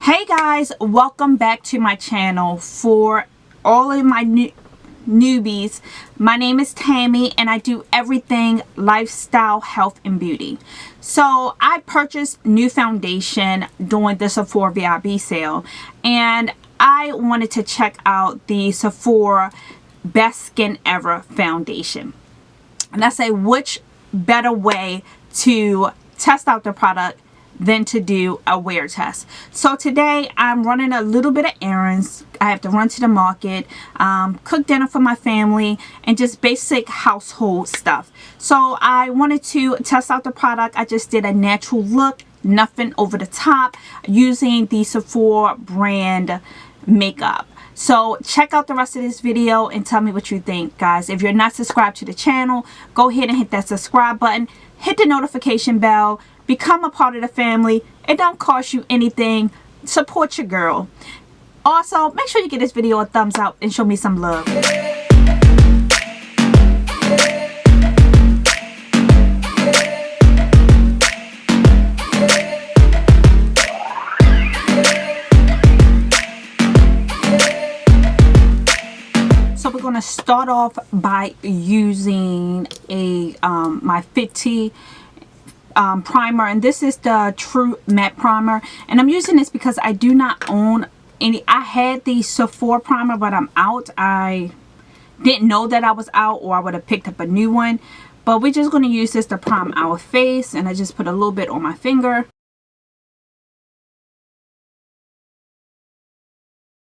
Hey guys, welcome back to my channel. For all of my newbies, my name is Tammy and I do everything lifestyle, health, and beauty. So I purchased new foundation during the Sephora VIB sale and I wanted to check out the Sephora Best Skin Ever foundation. And I say, which better way to test out the product than to do a wear test. So today I'm running a little bit of errands. I have to run to the market, cook dinner for my family, and just basic household stuff. So I wanted to test out the product. I just did a natural look, nothing over the top, using the Sephora brand makeup. So check out the rest of this video and tell me what you think, guys. If you're not subscribed to the channel, go ahead and hit that subscribe button, hit the notification bell, become a part of the family. It don't cost you anything. Support your girl. Also, make sure you give this video a thumbs up and show me some love. So we're going to start off by using a my Fenty primer, and this is the True Matte Primer, and I'm using this because I do not own any. I had the Sephora primer, but I'm out. I didn't know that I was out, or I would have picked up a new one, but we're just going to use this to prime our face, and I just put a little bit on my finger.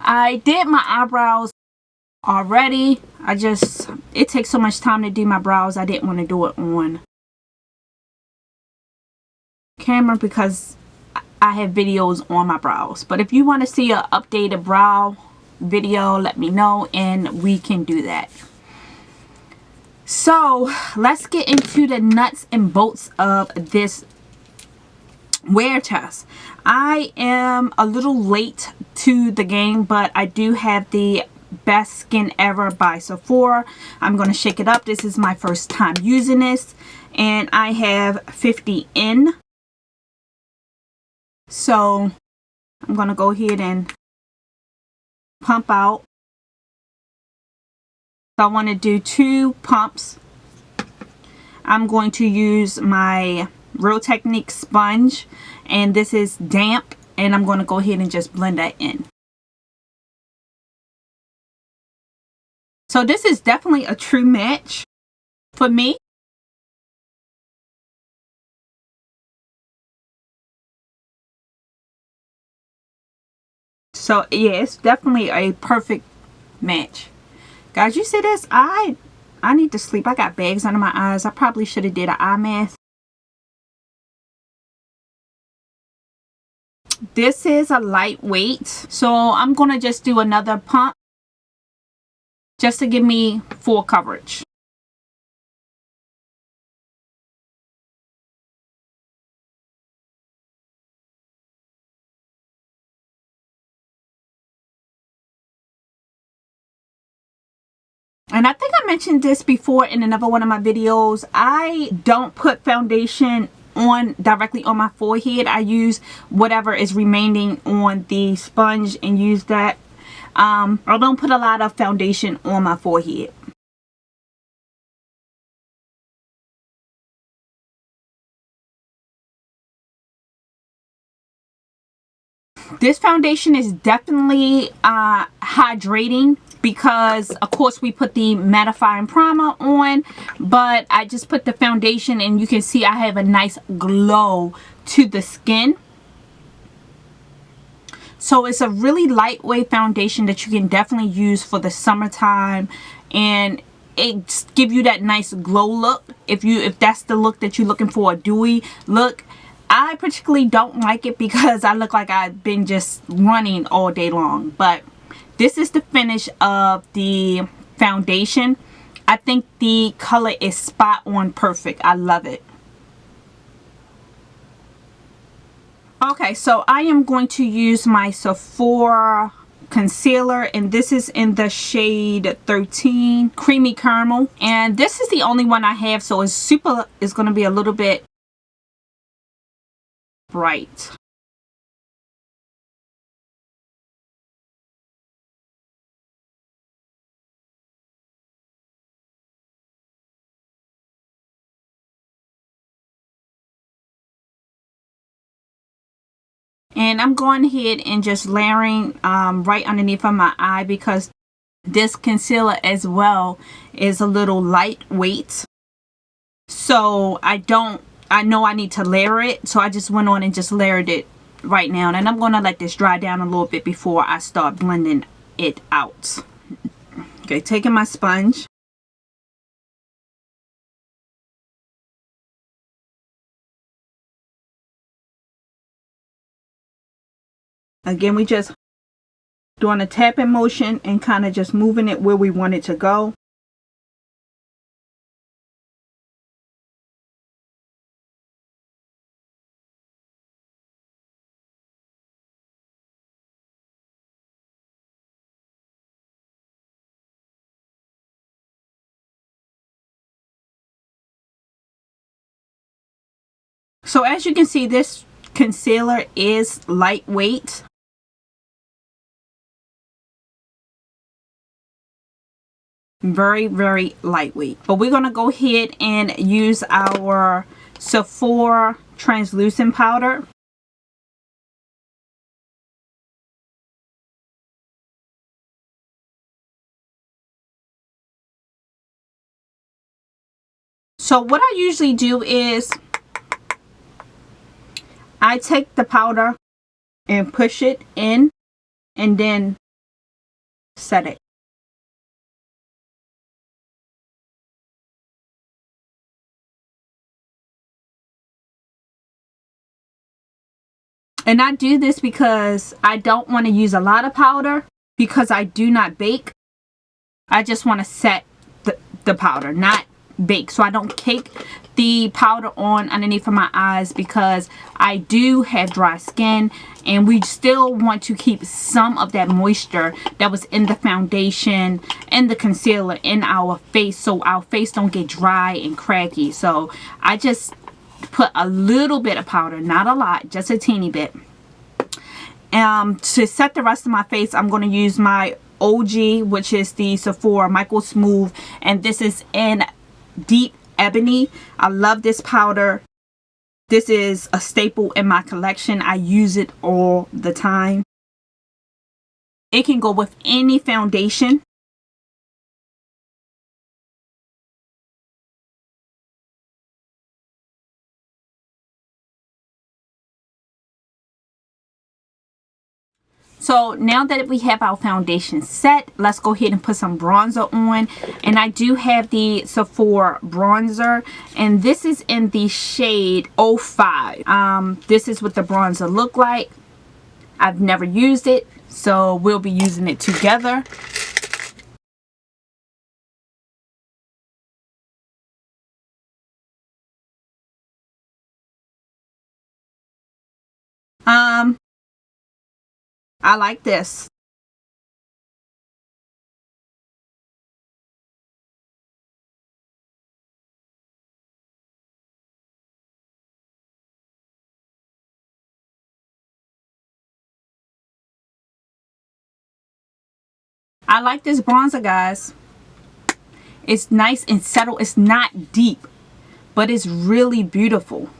I did my eyebrows already. It takes so much time to do my brows. I didn't want to do it on camera because I have videos on my brows. But if you want to see an updated brow video, let me know and we can do that. So let's get into the nuts and bolts of this wear test. I am a little late to the game, but I do have the Best Skin Ever by Sephora. I'm going to shake it up. This is my first time using this, and I have 50 in. So I'm going to go ahead and pump out. So I want to do 2 pumps. I'm going to use my Real Technique sponge, and this is damp, and I'm going to go ahead and just blend that in. So this is definitely a true match for me. So yeah, it's definitely a perfect match. Guys, you see this? I need to sleep. I got bags under my eyes. I probably should have did an eye mask. This is a lightweight, so I'm gonna just do another pump just to give me full coverage. And I think I mentioned this before in another one of my videos. I don't put foundation on directly on my forehead. I use whatever is remaining on the sponge and use that. I don't put a lot of foundation on my forehead. This foundation is definitely hydrating, because of course we put the mattifying primer on, but I just put the foundation and you can see I have a nice glow to the skin. So it's a really lightweight foundation that you can definitely use for the summertime, and it gives you that nice glow look. If that's the look that you're looking for, a dewy look. I particularly don't like it because I look like I've been just running all day long, but this is the finish of the foundation. I think the color is spot on perfect. I love it. Okay, so I am going to use my Sephora concealer, and this is in the shade 13 Creamy Caramel, and this is the only one I have, so it's going to be a little bit bright. And I'm going ahead and just layering right underneath of my eye, because this concealer as well is a little lightweight. So I know I need to layer it. So I just went on and just layered it right now. And I'm going to let this dry down a little bit before I start blending it out. Okay, taking my sponge. Again, we just doing a tapping motion and kind of just moving it where we want it to go. So as you can see, this concealer is lightweight. Very, very lightweight. But we're going to go ahead and use our Sephora translucent powder. So what I usually do is I take the powder and push it in and then set it. And I do this because I don't want to use a lot of powder, because I do not bake. I just want to set the powder, not bake. So I don't cake the powder on underneath of my eyes, because I do have dry skin and we still want to keep some of that moisture that was in the foundation and the concealer in our face, so our face don't get dry and cracky. So I just put a little bit of powder, not a lot, just a teeny bit. To set the rest of my face, I'm going to use my OG, which is the Sephora Micro Smooth, and this is in Deep Ebony. I love this powder. This is a staple in my collection. I use it all the time. It can go with any foundation. So now that we have our foundation set, let's go ahead and put some bronzer on. And I do have the Sephora bronzer, and this is in the shade 05. This is what the bronzer look like. I've never used it, so we'll be using it together. I like this. I like this bronzer, guys. It's nice and subtle. It's not deep, but it's really beautiful.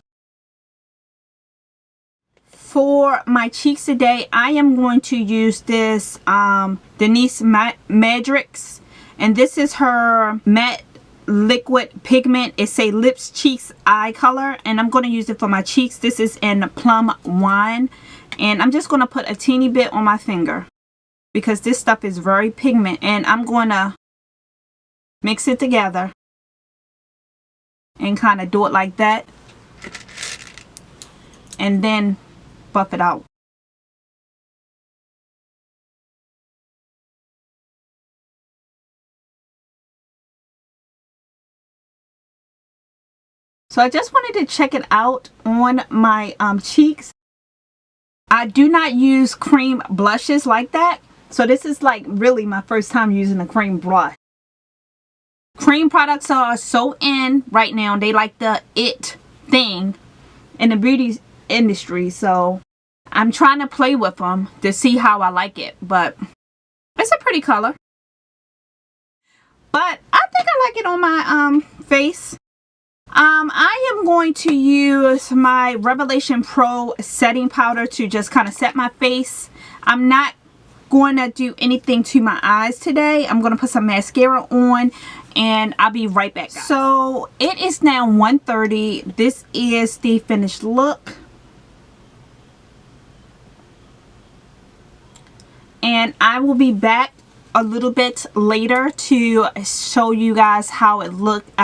For my cheeks today, I am going to use this Denise Madrix, and this is her matte liquid pigment. It's a lips, cheeks, eye color, and I'm going to use it for my cheeks. This is in Plum Wine, and I'm just going to put a teeny bit on my finger because this stuff is very pigment, and I'm going to mix it together and kind of do it like that, and then buff it out. So I just wanted to check it out on my cheeks. I do not use cream blushes like that. So this is like really my first time using a cream blush. Cream products are so in right now. They like the it thing in the beauty industry. So I'm trying to play with them to see how I like it. But it's a pretty color. But I think I like it on my face. I am going to use my Revelation Pro setting powder to just kind of set my face. I'm not going to do anything to my eyes today. I'm going to put some mascara on and I'll be right back, guys. So it is now 1:30. This is the finished look. And I will be back a little bit later to show you guys how it looked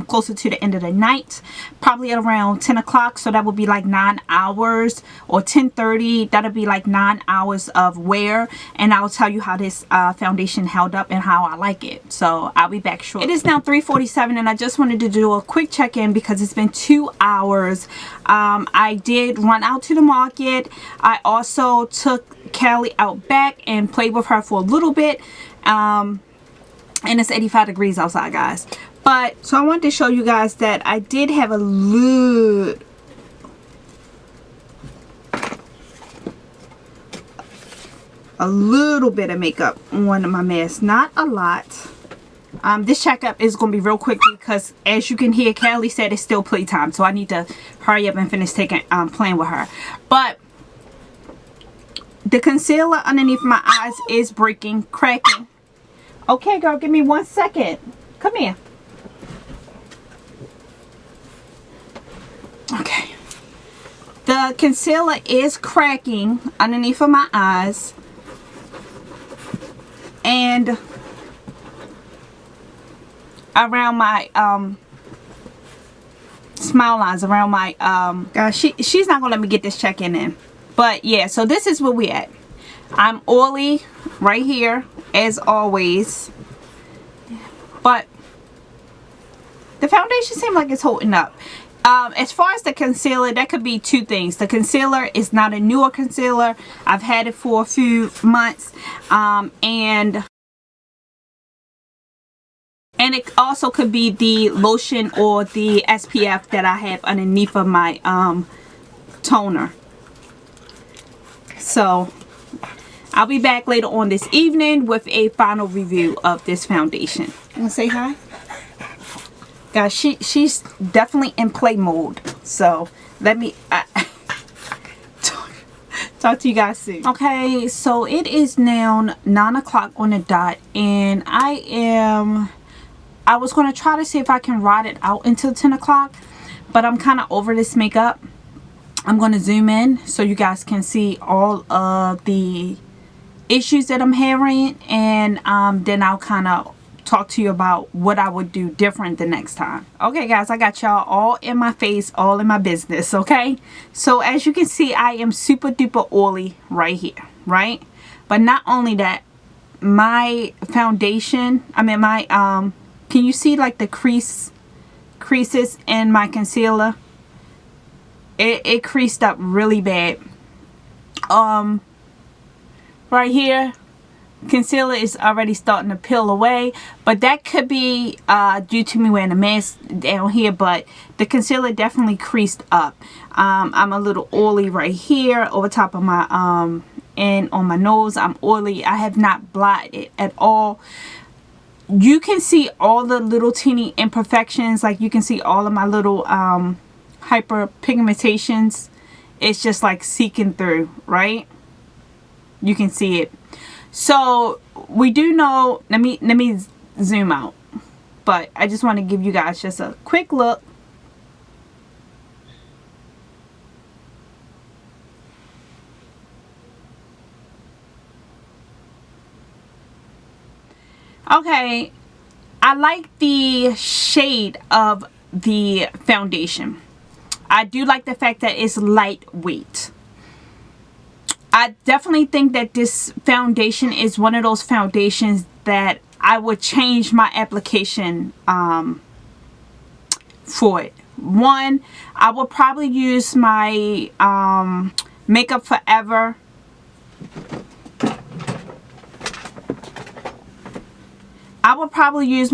closer to the end of the night, probably at around 10 o'clock. So that will be like 9 hours, or 10:30. That'll be like 9 hours of wear, and I'll tell you how this foundation held up and how I like it. So I'll be back shortly. It is now 3:47 and I just wanted to do a quick check-in because it's been 2 hours. I did run out to the market. I also took Callie out back and played with her for a little bit, and it's 85 degrees outside, guys. But so I wanted to show you guys that I did have a little bit of makeup on my mask, not a lot. This checkup is going to be real quick because, as you can hear, Callie said it's still playtime, so I need to hurry up and finish playing with her. But the concealer underneath my eyes is breaking, cracking. Okay, girl, give me 1 second. Come here. Okay. The concealer is cracking underneath of my eyes. And around my smile lines, around my gosh, she's not gonna let me get this check-in in. But yeah, so this is where we at. I'm oily right here as always, but the foundation seems like it's holding up. As far as the concealer, that could be two things. The concealer is not a newer concealer. I've had it for a few months, and it also could be the lotion or the SPF that I have underneath of my toner. So I'll be back later on this evening with a final review of this foundation. You wanna say hi? Guys, she's definitely in play mode. So let me talk to you guys soon. Okay, so it is now 9 o'clock on the dot, and I was going to try to see if I can ride it out until 10 o'clock, but I'm kind of over this makeup. I'm going to zoom in so you guys can see all of the issues that I'm having, and then I'll kind of talk to you about what I would do different the next time. Okay guys, I got y'all all in my face, all in my business, okay? So as you can see, I am super duper oily right here, right? But not only that, my foundation, I mean my can you see like the creases in my concealer? It creased up really bad. Right here, concealer is already starting to peel away, but that could be due to me wearing a mask down here, but the concealer definitely creased up. I'm a little oily right here over top of my and on my nose. I'm oily. I have not blotted it at all. You can see all the little teeny imperfections, like you can see all of my little hyperpigmentations. It's just like seeking through, right? You can see it. So we do know, let me zoom out, but I just want to give you guys just a quick look. Okay, I like the shade of the foundation. I do like the fact that it's lightweight. I definitely think that this foundation is one of those foundations that I would change my application for it. One, I will probably use my Makeup Forever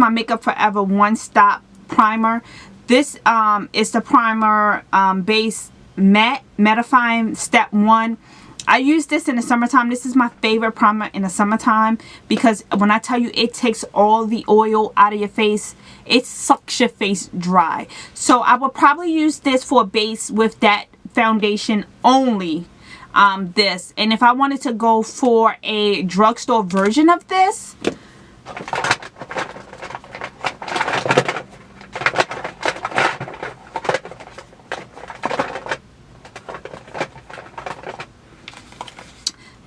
Makeup Forever One Stop Primer. This is the primer base matte mattifying step 1. I use this in the summertime. This is my favorite primer in the summertime because when I tell you it takes all the oil out of your face, it sucks your face dry. So I will probably use this for a base with that foundation only. This, and if I wanted to go for a drugstore version of this,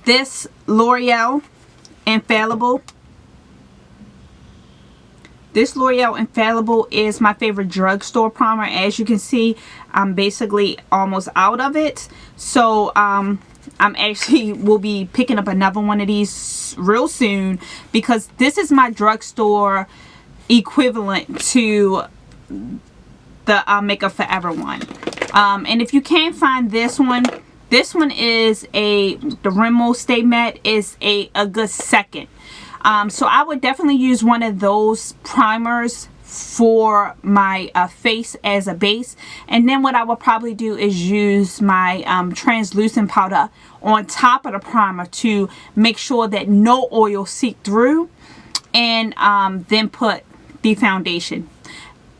this L'Oreal Infallible. This L'Oreal Infallible is my favorite drugstore primer. As you can see, I'm basically almost out of it. So I'm actually will be picking up another one of these real soon because this is my drugstore equivalent to the Makeup Forever one. And if you can't find this one is the Rimmel Stay Matte is a good second. So I would definitely use one of those primers for my face as a base, and then what I will probably do is use my translucent powder on top of the primer to make sure that no oil seep through, and then put the foundation.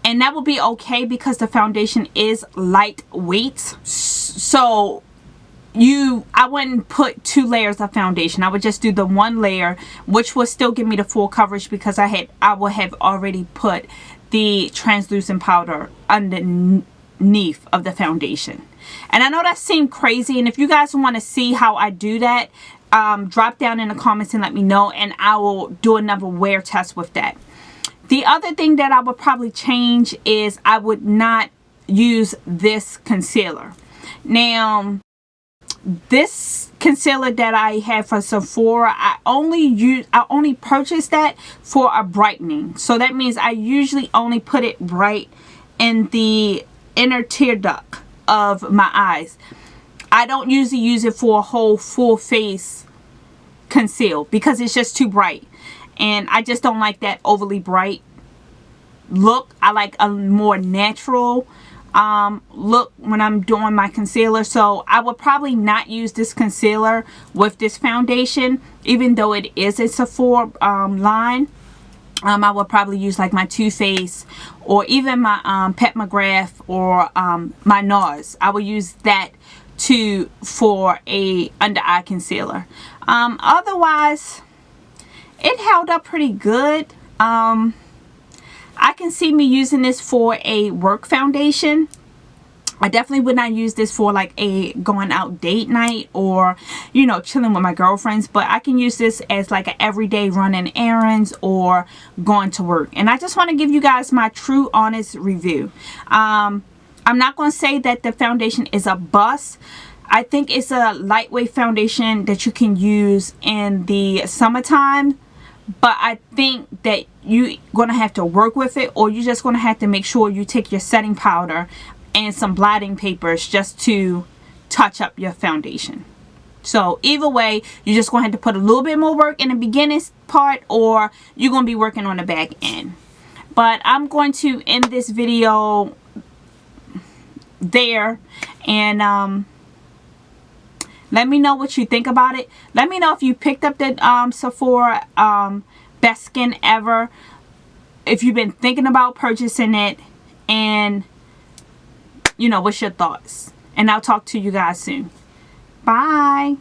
And that will be okay because the foundation is lightweight, so I wouldn't put 2 layers of foundation. I would just do the 1 layer, which will still give me the full coverage because I will have already put the translucent powder underneath of the foundation. And I know that seemed crazy, and if you guys want to see how I do that, drop down in the comments and let me know, and I will do another wear test with that. The other thing that I would probably change is I would not use this concealer. Now, this concealer that I have for Sephora, I only purchased that for a brightening. So that means I usually only put it right in the inner tear duct of my eyes. I don't usually use it for a whole full face conceal because it's just too bright, and I just don't like that overly bright look. I like a more natural look when I'm doing my concealer. So I would probably not use this concealer with this foundation, even though it is a Sephora line. I would probably use like my Too Faced or even my Pat McGrath or my NARS. I would use that for a under eye concealer. Otherwise, it held up pretty good. I can see me using this for a work foundation. I definitely would not use this for like a going out date night or, you know, chilling with my girlfriends. But I can use this as like an everyday running errands or going to work. And I just want to give you guys my true honest review. I'm not going to say that the foundation is a bust. I think it's a lightweight foundation that you can use in the summertime. But I think that you're going to have to work with it, or you're just going to have to make sure you take your setting powder and some blotting papers just to touch up your foundation. So either way, you're just going to have to put a little bit more work in the beginning part, or you're going to be working on the back end. But I'm going to end this video there, and let me know what you think about it. Let me know if you picked up the Sephora Best Skin Ever, if you've been thinking about purchasing it, and you know, what's your thoughts. And I'll talk to you guys soon. Bye.